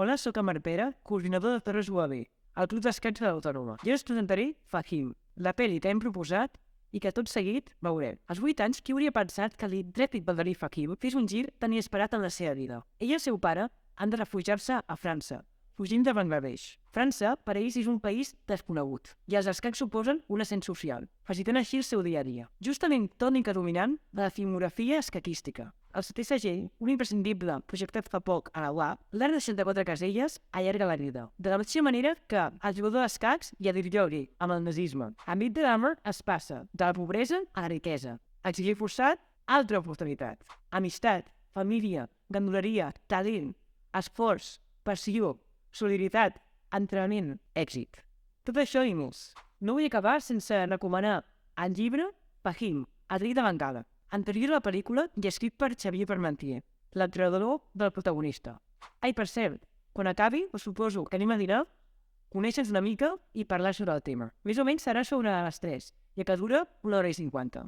Hola, sóc en Marc Pere, coordinador de Torres UAB, al Club d'Escacs de l'Autònoma. Jo us presentaré Fahim, la pel·li que hem proposat i que tot seguit veurem. Als 8 anys, qui hauria pensat que l'intrèpid baldarí Fahim fes un gir tan inesperat en la seva vida? Ell i el seu pare han de refugiar-se a França, fugint de Bangladesh. França, per a ells, és un país desconegut, i els escacs suposen un ascens social, facilitant així el seu dia a dia. Justament tònica dominant de la filmografia escaquística. El setè segell, un imprescindible projectat fa poc a la UAB, l'art de 64 caselles allarga la vida. De la mateixa manera que el jugador d'escacs i el ideòleg amb el nazisme. Amit de Dahmer es passa de la pobresa a la riquesa. Exili forçat, altra oportunitat. Amistat, família, ganduleria, talent, esforç, passió, solidaritat, entrenament, èxit. Tot això i més. No vull acabar sense recomanar el llibre Fahim, el rei de Bengala, anterior a la pel·lícula i escrit per Xavier Parmentier, l'entrenador del protagonista. Ai, per cert, quan acabi, us suposo que anem a dinar, conèixer-nos una mica i parlar sobre el tema. Més o menys serà sobre les 3, ja que dura 1 hora i 50.